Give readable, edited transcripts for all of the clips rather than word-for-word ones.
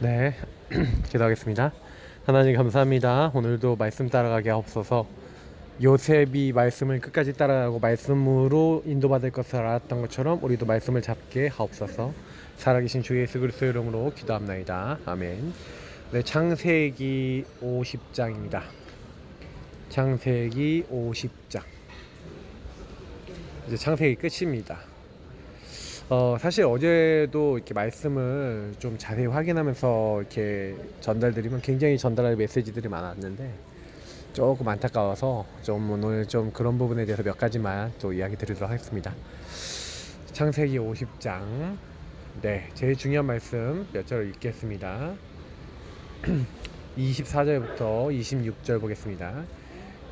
네, 기도하겠습니다. 하나님 감사합니다. 오늘도 말씀 따라가게 하옵소서. 요셉이 말씀을 끝까지 따라가고 말씀으로 인도받을 것을 알았던 것처럼 우리도 말씀을 잡게 하옵소서. 살아계신 주 예수 그리스도 이름으로 기도합나이다. 아멘. 네, 창세기 50장입니다. 창세기 50장. 이제 창세기 끝입니다. 사실 어제도 이렇게 말씀을 좀 자세히 확인하면서 이렇게 전달드리면 굉장히 전달할 메시지들이 많았는데 조금 안타까워서 좀 오늘 좀 그런 부분에 대해서 몇 가지만 또 이야기 드리도록 하겠습니다. 창세기 50장. 네, 제일 중요한 말씀 몇 절을 읽겠습니다. 24절부터 26절 보겠습니다.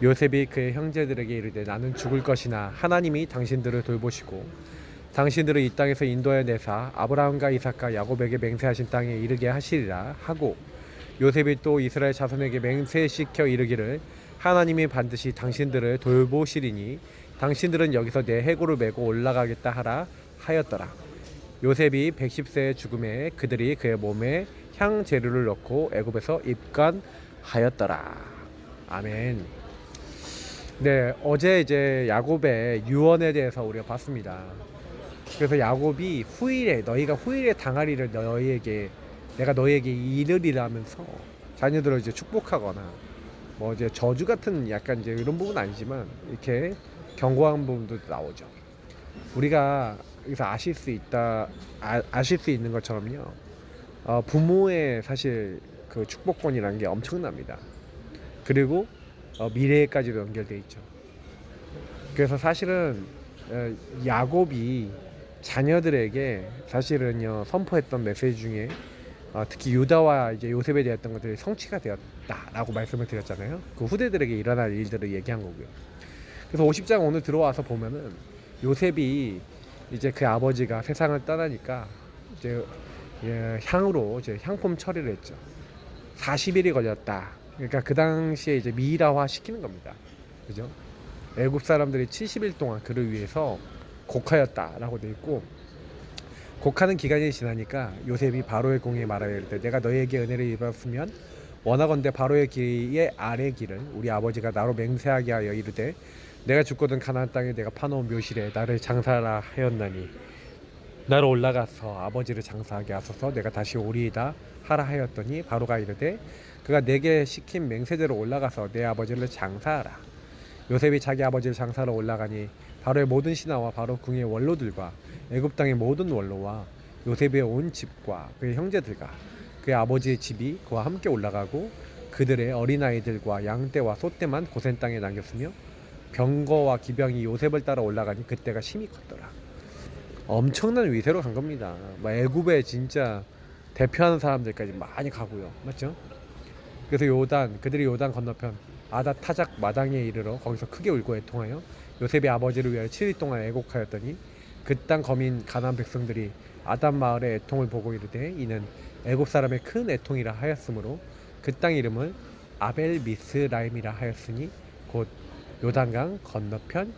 요셉이 그의 형제들에게 이르되 나는 죽을 것이나 하나님이 당신들을 돌보시고 당신들을 이 땅에서 인도해 내사 아브라함과 이삭과 야곱에게 맹세하신 땅에 이르게 하시리라 하고 요셉이 또 이스라엘 자손에게 맹세시켜 이르기를 하나님이 반드시 당신들을 돌보시리니 당신들은 여기서 내 해골을 메고 올라가겠다 하라 하였더라. 요셉이 110세의 죽음에 그들이 그의 몸에 향 재료를 넣고 애굽에서 입간하였더라. 아멘. 네, 어제 이제 야곱의 유언에 대해서 우리가 봤습니다. 그래서 야곱이 후일에 너희가 후일에 당하리를 내가 너희에게 이르리라면서 자녀들을 이제 축복하거나 뭐 이제 저주 같은 약간 이제 이런 부분은 아니지만 이렇게 경고한 부분도 나오죠. 우리가 여기서 아실 수 있는 것처럼요. 부모의 사실 그 축복권이라는 게 엄청납니다. 그리고 미래에까지도 연결돼 있죠. 그래서 사실은 야곱이 자녀들에게 사실은요 선포했던 메시지 중에 특히 유다와 이제 요셉에 대했던 것들이 성취가 되었다라고 말씀을 드렸잖아요. 그 후대들에게 일어날 일들을 얘기한 거고요. 그래서 50장 오늘 들어와서 보면은 요셉이 이제 그 아버지가 세상을 떠나니까 이제 향으로 이제 향품 처리를 했죠. 40일이 걸렸다. 그러니까 그 당시에 이제 미이라화 시키는 겁니다. 그죠? 애굽 사람들이 70일 동안 그를 위해서 곡하였다라고 되어 있고 곡하는 기간이 지나니까 요셉이 바로의 공에 말하여 이르되 내가 너희에게 은혜를 입었으면 원하건대 바로의 길의 아래 길을 우리 아버지가 나로 맹세하게 하여 이르되 내가 죽거든 가나안 땅에 내가 파놓은 묘실에 나를 장사하라 하였나니 나로 올라가서 아버지를 장사하게 하소서 내가 다시 오리이다 하라 하였더니 바로가 이르되 그가 내게 시킨 맹세대로 올라가서 내 아버지를 장사하라. 요셉이 자기 아버지를 장사하러 올라가니 바로의 모든 신하와 바로 궁의 원로들과 애굽 땅의 모든 원로와 요셉의 온 집과 그의 형제들과 그의 아버지의 집이 그와 함께 올라가고 그들의 어린아이들과 양떼와 소떼만 고센 땅에 남겼으며 병거와 기병이 요셉을 따라 올라가니 그때가 심히 컸더라. 엄청난 위세로 간 겁니다. 애굽에 진짜 대표하는 사람들까지 많이 가고요. 맞죠? 그래서 그들이 요단 건너편 아다 타작 마당에 이르러 거기서 크게 울고 애통하여 요셉의 아버지를 위하여 7일 동안 애곡하였더니 그 땅 거민 가나안 백성들이 아담 마을의 애통을 보고 이르되 이는 애굽 사람의 큰 애통이라 하였으므로 그 땅 이름을 아벨 미스라임이라 하였으니 곧 요단강 건너편이더라.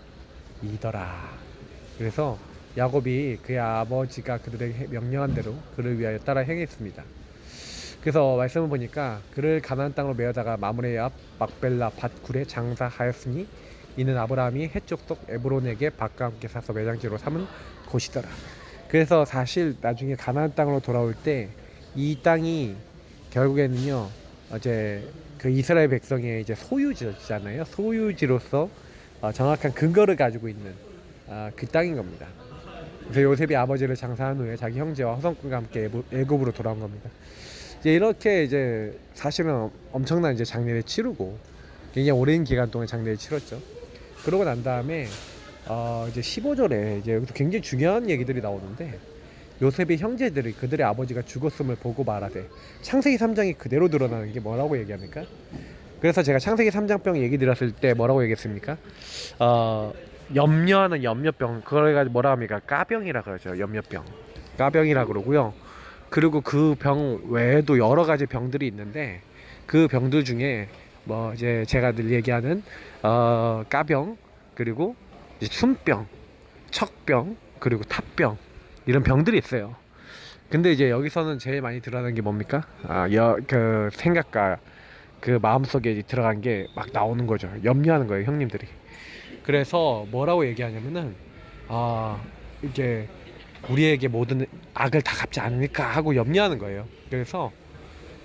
그래서 야곱이 그의 아버지가 그들에게 명령한 대로 그를 위하여 따라 행했습니다. 그래서 말씀을 보니까 그를 가나안 땅으로 메어다가 마므레 앞 막벨라 밭굴에 장사하였으니 이는 아브라함이 해족속 에브론에게 밭과 함께 사서 매장지로 삼은 곳이더라. 그래서 사실 나중에 가나안 땅으로 돌아올 때 이 땅이 결국에는요 이제 그 이스라엘 백성의 이제 소유지잖아요. 소유지로서 정확한 근거를 가지고 있는 그 땅인 겁니다. 그래서 요셉이 아버지를 장사한 후에 자기 형제와 허성꾼과 함께 애굽으로 돌아온 겁니다. 이제 이렇게 이제 사실은 엄청난 이제 장례를 치르고 굉장히 오랜 기간 동안 장례를 치렀죠. 그러고 난 다음에 이제 15절에 이제 여기서 굉장히 중요한 얘기들이 나오는데 요셉의 형제들이 그들의 아버지가 죽었음을 보고 말하되 창세기 3장이 그대로 드러나는 게 뭐라고 얘기합니까? 그래서 제가 창세기 3장병 얘기 드렸을 때 뭐라고 얘기했습니까? 염려하는 염려병 그걸 가지고 뭐라 합니까? 까병이라 그러죠. 염려병 까병이라 그러고요. 그리고 그 병 외에도 여러 가지 병들이 있는데 그 병들 중에 뭐 이제 제가 늘 얘기하는 까병 그리고 이제 숨병, 척병 그리고 탑병 이런 병들이 있어요. 근데 이제 여기서는 제일 많이 드러나는 게 뭡니까? 그 생각과 그 마음속에 이제 들어간 게 막 나오는 거죠. 염려하는 거예요, 형님들이. 그래서 뭐라고 얘기하냐면은 이제 우리에게 모든 악을 다 갚지 않을까 하고 염려하는 거예요. 그래서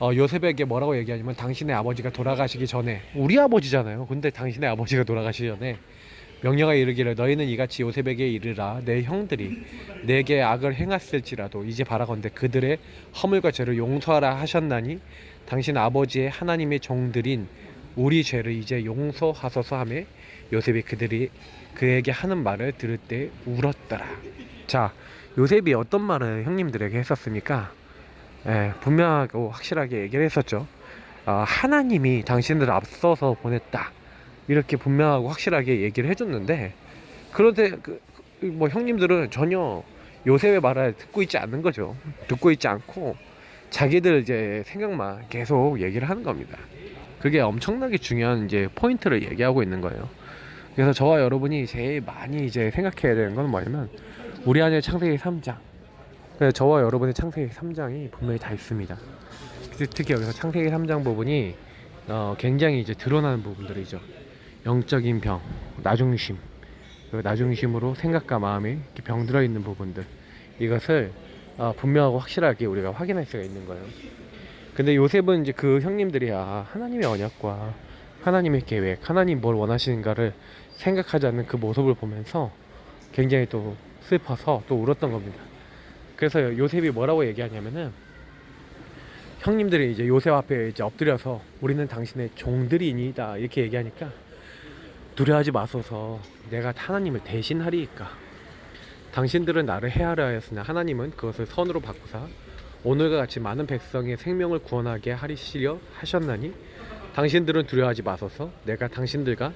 요셉에게 뭐라고 얘기하냐면, 당신의 아버지가 돌아가시기 전에, 우리 아버지잖아요. 근데 당신의 아버지가 돌아가시기 전에 명령하 이르기를, 너희는 이같이 요셉에게 이르라, 내 형들이 내게 악을 행했을지라도 이제 바라건대 그들의 허물과 죄를 용서하라 하셨나니 당신 아버지의 하나님의 종들인 우리 죄를 이제 용서하소서 하며 요셉이 그에게 하는 말을 들을 때 울었더라. 자, 요셉이 어떤 말을 형님들에게 했었습니까? 분명하고 확실하게 얘기를 했었죠. 하나님이 당신들을 앞서서 보냈다, 이렇게 분명하고 확실하게 얘기를 해줬는데, 그런데 뭐 형님들은 전혀 요셉의 말을 듣고 있지 않는 거죠. 듣고 있지 않고 자기들 이제 생각만 계속 얘기를 하는 겁니다. 그게 엄청나게 중요한 이제 포인트를 얘기하고 있는 거예요. 그래서 저와 여러분이 제일 많이 이제 생각해야 되는 건 뭐냐면, 우리 안에 창세기 3장, 저와 여러분의 창세기 3장이 분명히 다 있습니다. 특히 여기서 창세기 3장 부분이 굉장히 이제 드러나는 부분들이죠. 영적인 병, 나중심, 나중심으로 생각과 마음에 이렇게 병들어 있는 부분들, 이것을 분명하고 확실하게 우리가 확인할 수가 있는 거예요. 근데 요셉은 이제 그 형님들이 하나님의 언약과 하나님의 계획, 하나님 뭘 원하시는가를 생각하지 않는 그 모습을 보면서 굉장히 또 슬퍼서 또 울었던 겁니다. 그래서 요셉이 뭐라고 얘기하냐면은, 형님들이 이제 요셉 앞에 이제 엎드려서 우리는 당신의 종들이니이다 이렇게 얘기하니까, 두려워하지 마소서, 내가 하나님을 대신하리이까. 당신들은 나를 해하려 하였으나 하나님은 그것을 선으로 바꾸사 오늘과 같이 많은 백성의 생명을 구원하게 하시려 하셨나니 당신들은 두려워하지 마소서, 내가 당신들과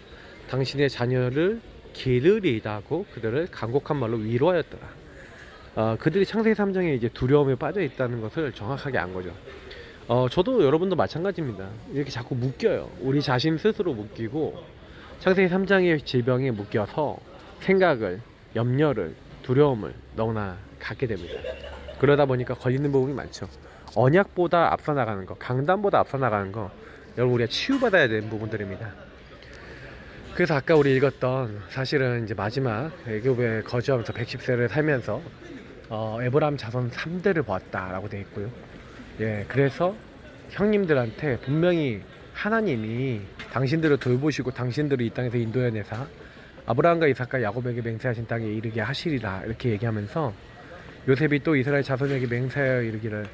당신의 자녀를 기르리이다 하고 그들을 간곡한 말로 위로하였더라. 그들이 창세기 3장에 이제 두려움에 빠져 있다는 것을 정확하게 안 거죠. 저도 여러분도 마찬가지입니다. 이렇게 자꾸 묶여요. 우리 자신 스스로 묶이고 창세기 3장의 질병에 묶여서 생각을, 염려를, 두려움을 너무나 갖게 됩니다. 그러다 보니까 걸리는 부분이 많죠. 언약보다 앞서 나가는 거, 강단보다 앞서 나가는 거, 여러분 우리가 치유받아야 되는 부분들입니다. 그래서 아까 우리 읽었던, 사실은 이제 마지막 애굽에 거주하면서 110세를 살면서 에브라임 자손 3대를 보았다라고 되어 있고요. 그래서 형님들한테 분명히 하나님이 당신들을 돌보시고 당신들을 이 땅에서 인도해내사 아브라함과 이삭과 야곱에게 맹세하신 땅에 이르게 하시리라, 이렇게 얘기하면서 요셉이 또 이스라엘 자손에게 맹세하여 이르기를,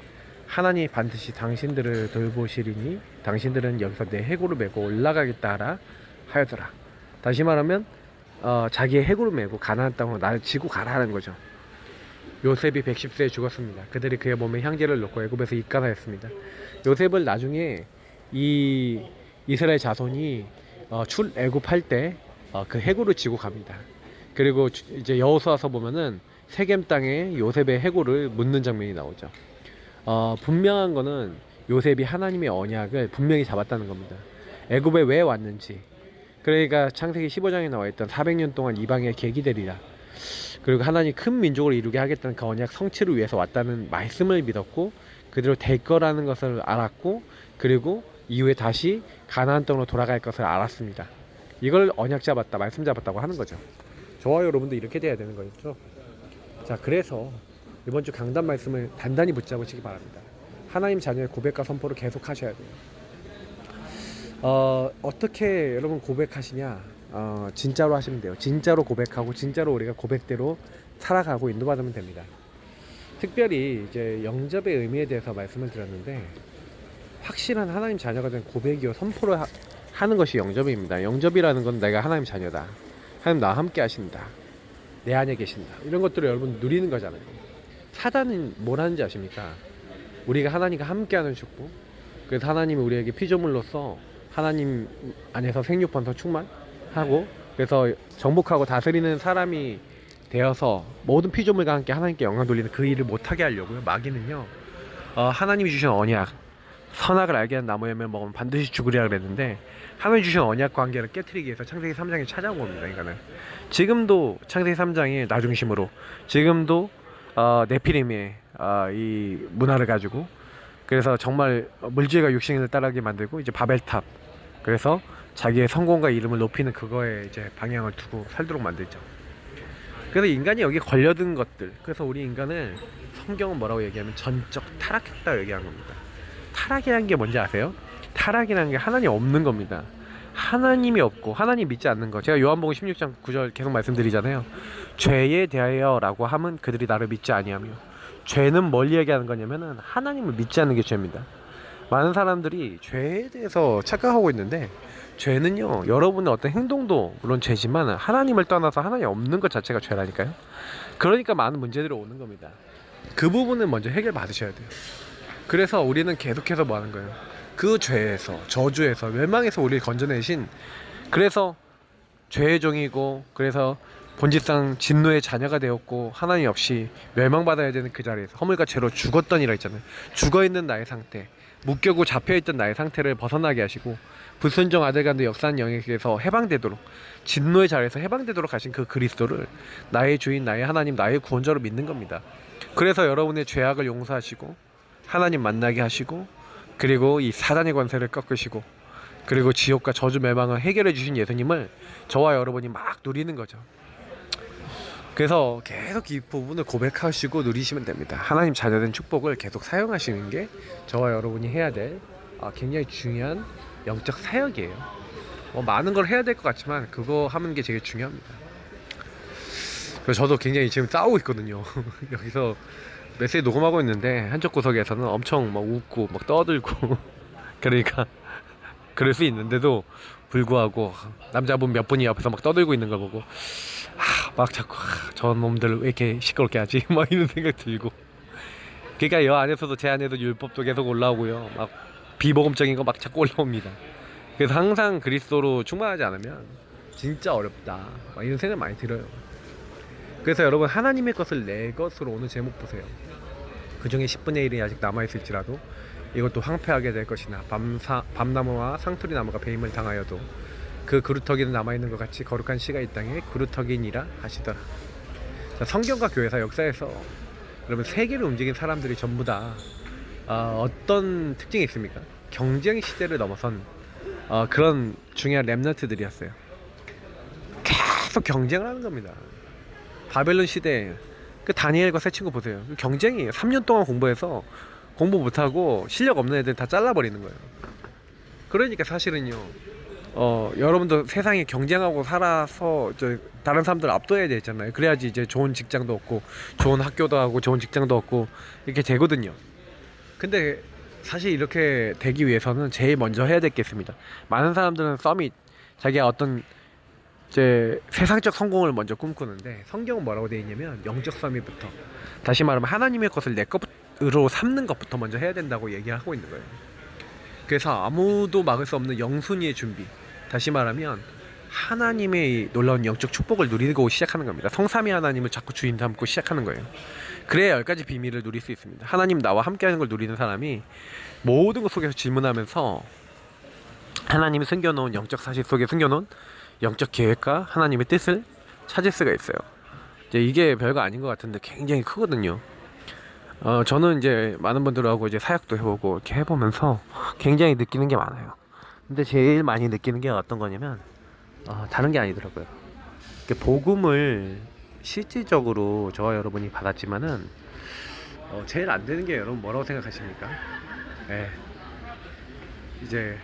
하나님이 반드시 당신들을 돌보시리니 당신들은 여기서 내 해골을 메고 올라가겠다 하라 하였더라. 다시 말하면 자기의 해골을 메고 가나안 땅으로 나를 지고 가라는 거죠. 요셉이 110세에 죽었습니다. 그들이 그의 몸에 향기를 놓고 애굽에서 입간하였습니다. 요셉을 나중에 이 이스라엘 자손이 출애굽할 때 그 해골을 지고 갑니다. 그리고 이제 여호수아서 보면은 세겜 땅에 요셉의 해골을 묻는 장면이 나오죠. 분명한 거는 요셉이 하나님의 언약을 분명히 잡았다는 겁니다. 애굽에 왜 왔는지, 그러니까 창세기 15장에 나와 있던 400년 동안 이방의 계기 되리라, 그리고 하나님 큰 민족을 이루게 하겠다는 그 언약 성취를 위해서 왔다는 말씀을 믿었고 그대로 될 거라는 것을 알았고, 그리고 이후에 다시 가나안 땅으로 돌아갈 것을 알았습니다. 이걸 언약 잡았다, 말씀 잡았다고 하는 거죠. 저와 여러분도 이렇게 돼야 되는 거죠. 자, 그래서 이번 주 강단 말씀을 단단히 붙잡으시기 바랍니다. 하나님 자녀의 고백과 선포를 계속 하셔야 돼요. 어떻게 여러분 고백하시냐? 진짜로 하시면 돼요. 진짜로 고백하고 진짜로 우리가 고백대로 살아가고 인도받으면 됩니다. 특별히 이제 영접의 의미에 대해서 말씀을 드렸는데, 확실한 하나님 자녀가 된 고백이요 선포를 하는 것이 영접입니다. 영접이라는 건 내가 하나님 자녀다, 하나님 나와 함께 하신다, 내 안에 계신다, 이런 것들을 여러분 누리는 거잖아요. 사단은 뭘 하는지 아십니까? 우리가 하나님과 함께하는 축복, 그래서 하나님이 우리에게 피조물로서 하나님 안에서 생육번성 충만하고, 그래서 정복하고 다스리는 사람이 되어서 모든 피조물과 함께 하나님께 영광 돌리는 그 일을 못하게 하려고요. 마귀는요, 하나님이 주신 언약, 선악을 알게 한 나무 열매를 먹으면 반드시 죽으리라 그랬는데, 하나님이 주신 언약 관계를 깨트리기 위해서 창세기 3장에 찾아온 겁니다. 그러니까는 지금도 창세기 3장의 나중심으로, 지금도 네피림의 이 문화를 가지고. 그래서 정말 물질과 육신을 따르게 만들고 이제 바벨탑. 그래서 자기의 성공과 이름을 높이는 그거에 이제 방향을 두고 살도록 만들죠. 그래서 인간이 여기 걸려든 것들. 그래서 우리 인간을 성경은 뭐라고 얘기하면 전적 타락했다 얘기한 겁니다. 타락이라는 게 뭔지 아세요? 타락이라는 게 하나님 없는 겁니다. 하나님이 없고 하나님 믿지 않는 거. 제가 요한복음 16장 9절 계속 말씀드리잖아요. 죄에 대하여 라고 하면 그들이 나를 믿지 아니하며. 죄는 뭘 얘기하는 거냐면은 하나님을 믿지 않는 게 죄입니다. 많은 사람들이 죄에 대해서 착각하고 있는데, 죄는요 여러분의 어떤 행동도 물론 죄지만 하나님을 떠나서 하나님 없는 것 자체가 죄라니까요. 그러니까 많은 문제들이 오는 겁니다. 그 부분은 먼저 해결 받으셔야 돼요. 그래서 우리는 계속해서 뭐 하는 거예요? 그 죄에서, 저주에서, 멸망에서 우리를 건져내신, 그래서 죄의 종이고, 그래서 본질상 진노의 자녀가 되었고, 하나님 없이 멸망받아야 되는 그 자리에서 허물과 죄로 죽었더니라 했잖아요. 죽어있는 나의 상태, 묶여고 잡혀있던 나의 상태를 벗어나게 하시고, 불순종 아들간도 역사한 영역에서 해방되도록, 진노의 자리에서 해방되도록 하신 그 그리스도를 나의 주인, 나의 하나님, 나의 구원자로 믿는 겁니다. 그래서 여러분의 죄악을 용서하시고 하나님 만나게 하시고, 그리고 이 사단의 권세를 꺾으시고, 그리고 지옥과 저주 멸망을 해결해 주신 예수님을 저와 여러분이 막 누리는 거죠. 그래서 계속 이 부분을 고백하시고 누리시면 됩니다. 하나님 자녀된 축복을 계속 사용하시는 게 저와 여러분이 해야 될 굉장히 중요한 영적 사역이에요. 많은 걸 해야 될 것 같지만 그거 하는 게 제일 중요합니다. 그래서 저도 굉장히 지금 싸우고 있거든요. 여기서 메시지 녹음하고 있는데 한쪽 구석에서는 엄청 막 웃고 막 떠들고 그러니까 그럴 수 있는데도 불구하고 남자분 몇 분이 옆에서 막 떠들고 있는 걸 보고 막 자꾸 저 놈들 왜 이렇게 시끄럽게 하지? 막 이런 생각 들고. 그러니까 여 안에서도 제 안에도 율법도 계속 올라오고요. 막 비복음적인 거 막 자꾸 올라옵니다. 그래서 항상 그리스도로 충만하지 않으면 진짜 어렵다, 막 이런 생각 많이 들어요. 그래서 여러분, 하나님의 것을 내 것으로 오는 제목 보세요. 그 중에 10분의 1이 아직 남아있을지라도 이것도 황폐하게 될 것이나 밤나무와 상투리 나무가 배임을 당하여도 그 그루터기는 남아있는 것 같이 거룩한 씨가 이 땅에 그루터기니라 하시더라. 자, 성경과 교회사 역사에서 여러분 세계를 움직인 사람들이 전부 다 어떤 특징이 있습니까? 경쟁 시대를 넘어선 그런 중요한 렘넌트들이었어요. 계속 경쟁을 하는 겁니다. 바벨론 시대 그 다니엘과 세 친구 보세요. 경쟁이에요. 3년 동안 공부해서 공부 못하고 실력 없는 애들 다 잘라버리는 거예요. 그러니까 사실은요, 여러분도 세상에 경쟁하고 살아서 다른 사람들 압도해야 되잖아요. 그래야지 이제 좋은 직장도 얻고 좋은 학교도 하고 좋은 직장도 얻고 이렇게 되거든요. 근데 사실 이렇게 되기 위해서는 제일 먼저 해야 될 게 있습니다. 많은 사람들은 서밋, 자기가 어떤 이제 세상적 성공을 먼저 꿈꾸는데, 성경은 뭐라고 되어 있냐면 영적 서밋부터, 다시 말하면 하나님의 것을 내 것으로 삼는 것부터 먼저 해야 된다고 얘기하고 있는 거예요. 그래서 아무도 막을 수 없는 영순위의 준비, 다시 말하면 하나님의 놀라운 영적 축복을 누리고 시작하는 겁니다. 성삼위 하나님을 자꾸 주인 삼고 시작하는 거예요. 그래야 10가지 비밀을 누릴 수 있습니다. 하나님 나와 함께하는 걸 누리는 사람이 모든 것 속에서 질문하면서 하나님이 숨겨놓은 영적 사실 속에 숨겨놓은 영적 계획과 하나님의 뜻을 찾을 수가 있어요. 이제 이게 별거 아닌 것 같은데 굉장히 크거든요. 저는 이제 많은 분들하고 이제 사역도 해보고 이렇게 해보면서 굉장히 느끼는 게 많아요. 근데 제일 많이 느끼는 게 어떤 거냐면 다른 게 아니더라고요. 복음을 실질적으로 저와 여러분이 받았지만은 제일 안 되는 게 여러분 뭐라고 생각하십니까? 이제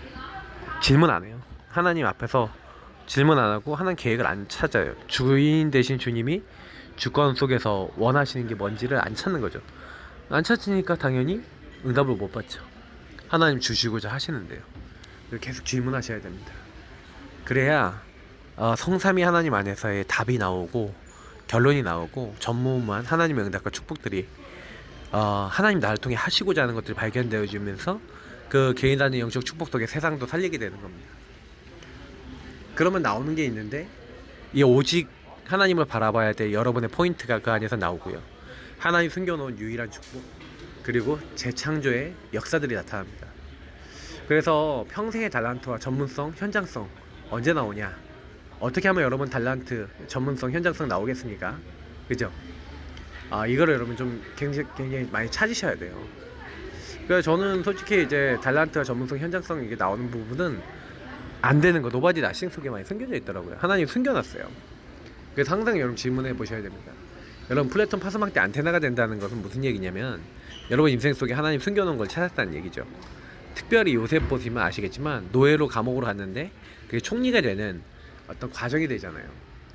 질문 안 해요. 하나님 앞에서 질문 안 하고 하나님 계획을 안 찾아요. 주인 되신 주님이 주권 속에서 원하시는 게 뭔지를 안 찾는 거죠. 안 찾으니까 당연히 응답을 못 받죠. 하나님 주시고자 하시는데요. 계속 질문하셔야 됩니다. 그래야 성삼위 하나님 안에서의 답이 나오고 결론이 나오고 전무후무한 하나님의 응답과 축복들이 하나님 나를 통해 하시고자 하는 것들이 발견되어지면서 그 개인단의 영적 축복 속에 세상도 살리게 되는 겁니다. 그러면 나오는 게 있는데, 이 오직 하나님을 바라봐야 될 여러분의 포인트가 그 안에서 나오고요. 하나님 숨겨놓은 유일한 축복, 그리고 재창조의 역사들이 나타납니다. 그래서 평생의 달란트와 전문성, 현장성 언제 나오냐? 어떻게 하면 여러분 달란트, 전문성, 현장성 나오겠습니까? 그죠? 이거를 여러분 좀 굉장히 많이 찾으셔야 돼요. 그래서 저는 솔직히 이제 달란트와 전문성, 현장성 이게 나오는 부분은 안 되는 거, 노바디 나싱 속에 많이 숨겨져 있더라고요. 하나님 숨겨놨어요. 그래서 항상 여러분 질문해 보셔야 됩니다. 여러분 플래톤 파스막 때 안테나가 된다는 것은 무슨 얘기냐면 여러분 인생 속에 하나님 숨겨놓은 걸 찾았다는 얘기죠. 특별히 요셉 보시면 아시겠지만 노예로 감옥으로 갔는데 그게 총리가 되는 어떤 과정이 되잖아요.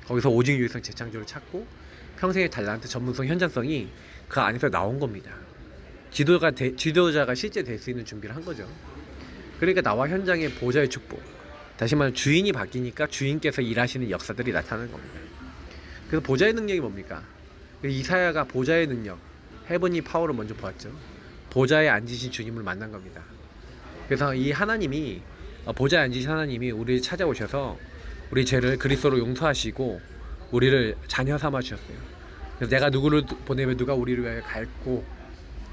거기서 오직 유일성 재창조를 찾고 평생의 달란트, 전문성, 현장성이 그 안에서 나온 겁니다. 지도자가 실제 될 수 있는 준비를 한 거죠. 그러니까 나와 현장의 보좌의 축복, 다시 말하면 주인이 바뀌니까 주인께서 일하시는 역사들이 나타나는 겁니다. 그래서 보좌의 능력이 뭡니까? 이사야가 보좌의 능력, 헤븐리 파워를 먼저 보았죠. 보좌에 앉으신 주님을 만난 겁니다. 그래서 이 하나님이, 보좌에 앉으신 하나님이 우리를 찾아오셔서 우리 죄를 그리스도로 용서하시고 우리를 자녀 삼아 주셨어요. 그래서 내가 누구를 보내면 누가 우리를 위하여 갈고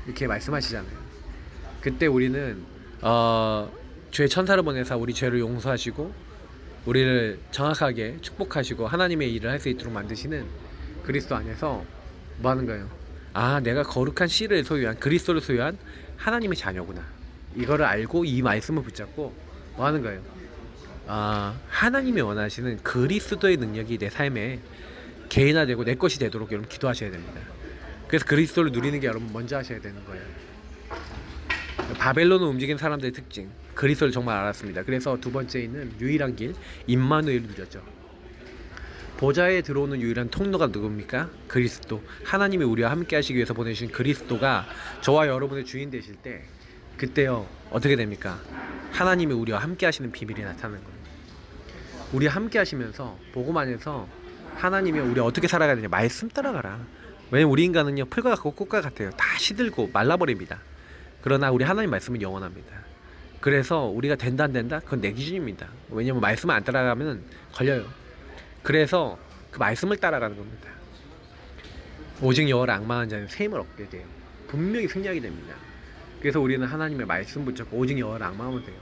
이렇게 말씀하시잖아요. 그때 우리는 죄 천사를 보내서 우리 죄를 용서하시고 우리를 정확하게 축복하시고 하나님의 일을 할 수 있도록 만드시는 그리스도 안에서 뭐 하는 거예요? 내가 거룩한 씨를 소유한, 그리스도를 소유한 하나님의 자녀구나. 이거를 알고 이 말씀을 붙잡고 뭐 하는 거예요? 하나님이 원하시는 그리스도의 능력이 내 삶에 개인화되고 내 것이 되도록 여러분 기도하셔야 됩니다. 그래서 그리스도를 누리는 게 여러분 먼저 하셔야 되는 거예요. 바벨론을 움직인 사람들의 특징, 그리스도를 정말 알았습니다. 그래서 두 번째 있는 유일한 길, 임마누엘을 누렸죠. 보좌에 들어오는 유일한 통로가 누굽니까? 그리스도. 하나님이 우리와 함께 하시기 위해서 보내주신 그리스도가 저와 여러분의 주인 되실 때 그때요 어떻게 됩니까? 하나님이 우리와 함께 하시는 비밀이 나타나는 거예요. 우리와 함께 하시면서 복음 안에서 하나님이 우리 어떻게 살아가야 되냐, 말씀 따라가라. 왜냐면 우리 인간은요 풀과 같고 꽃과 같아요. 다 시들고 말라버립니다. 그러나 우리 하나님 말씀은 영원합니다. 그래서 우리가 된다 안 된다? 그건 내 기준입니다. 왜냐면 말씀을 안 따라가면 걸려요. 그래서 그 말씀을 따라가는 겁니다. 오직 여호와를 앙망한 자는 세임을 얻게 돼요. 분명히 승리하게 됩니다. 그래서 우리는 하나님의 말씀 붙잡고 오직 여호와를 앙망하면 돼요.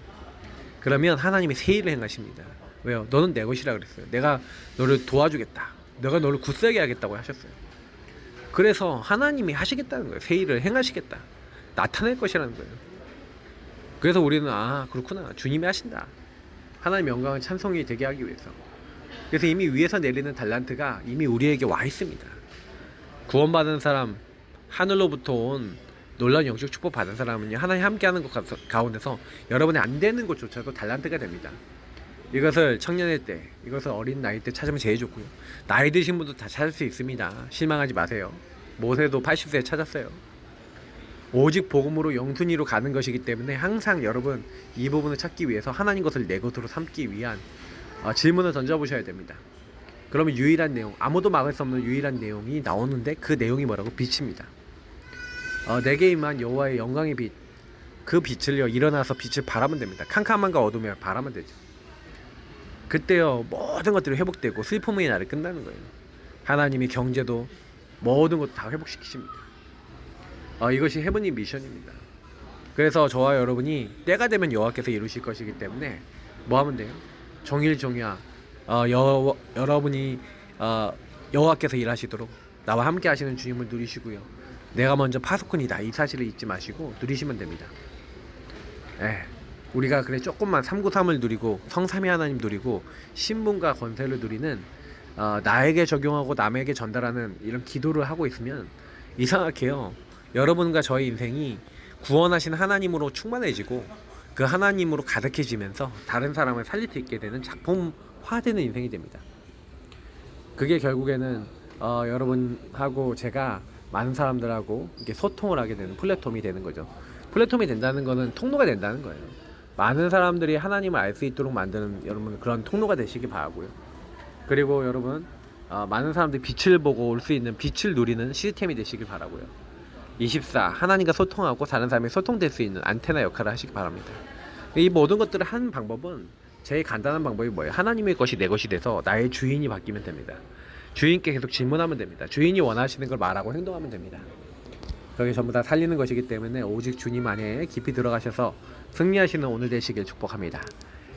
그러면 하나님이 새 일을 행하십니다. 왜요? 너는 내 것이라 그랬어요. 내가 너를 도와주겠다. 내가 너를 굳세게 하겠다고 하셨어요. 그래서 하나님이 하시겠다는 거예요. 새 일을 행하시겠다. 나타낼 것이라는 거예요. 그래서 우리는 그렇구나. 주님이 하신다. 하나님의 영광을 찬송이 되게 하기 위해서. 그래서 이미 위에서 내리는 달란트가 이미 우리에게 와 있습니다. 구원받은 사람, 하늘로부터 온 놀라운 영적 축복 받은 사람은요 하나님 함께하는 것 가운데서 여러분이 안 되는 것조차도 달란트가 됩니다. 이것을 청년의 때, 이것을 어린 나이 때 찾으면 제일 좋고요. 나이 드신 분도 다 찾을 수 있습니다. 실망하지 마세요. 모세도 80세에 찾았어요. 오직 복음으로 영순위로 가는 것이기 때문에 항상 여러분 이 부분을 찾기 위해서 하나님 것을 내 것으로 삼기 위한 질문을 던져보셔야 됩니다. 그러면 유일한 내용, 아무도 막을 수 없는 유일한 내용이 나오는데 그 내용이 뭐라고? 빛입니다. 내게 임한 여호와의 영광의 빛, 그 빛을요 일어나서 빛을 바라면 됩니다. 캄캄함과 어둠에 바라면 되죠. 그때요 모든 것들이 회복되고 슬픔의 날이 끝나는 거예요. 하나님이 경제도 모든 것 다 회복시키십니다. 이것이 헤븐리 미션입니다. 그래서 저와 여러분이 때가 되면 여호와께서 이루실 것이기 때문에 뭐 하면 돼요? 종일종야 여러분이 여호와께서 일하시도록 나와 함께 하시는 주님을 누리시고요. 내가 먼저 파수꾼이다 이 사실을 잊지 마시고 누리시면 됩니다. 우리가 그래 조금만 393을 누리고 성삼위 하나님 누리고 신분과 권세를 누리는 나에게 적용하고 남에게 전달하는 이런 기도를 하고 있으면 이상하게요 여러분과 저의 인생이 구원하신 하나님으로 충만해지고 그 하나님으로 가득해지면서 다른 사람을 살릴 수 있게 되는 작품화되는 인생이 됩니다. 그게 결국에는 여러분하고 제가 많은 사람들하고 이렇게 소통을 하게 되는 플랫폼이 되는 거죠. 플랫폼이 된다는 거는 통로가 된다는 거예요. 많은 사람들이 하나님을 알 수 있도록 만드는 여러분 그런 통로가 되시기 바라고요. 그리고 여러분 많은 사람들이 빛을 보고 올 수 있는 빛을 누리는 시스템이 되시길 바라고요. 24 하나님과 소통하고 다른 사람이 소통될 수 있는 안테나 역할을 하시기 바랍니다. 이 모든 것들을 하는 방법은 제일 간단한 방법이 뭐예요? 하나님의 것이 내 것이 돼서 나의 주인이 바뀌면 됩니다. 주인께 계속 질문하면 됩니다. 주인이 원하시는 걸 말하고 행동하면 됩니다. 그게 전부 다 살리는 것이기 때문에 오직 주님 안에 깊이 들어가셔서 승리하시는 오늘 되시길 축복합니다.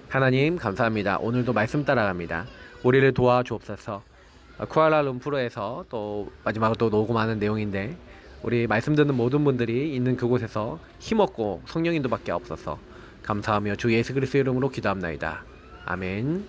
하나님 감사합니다. 오늘도 말씀 따라갑니다. 우리를 도와주옵소서. 쿠알라룸푸르에서 또 마지막으로 또 녹음하는 내용인데, 우리 말씀 듣는 모든 분들이 있는 그곳에서 힘없고 성령 인도밖에 없어서 감사하며 주 예수 그리스도 이름으로 기도합나이다. 아멘.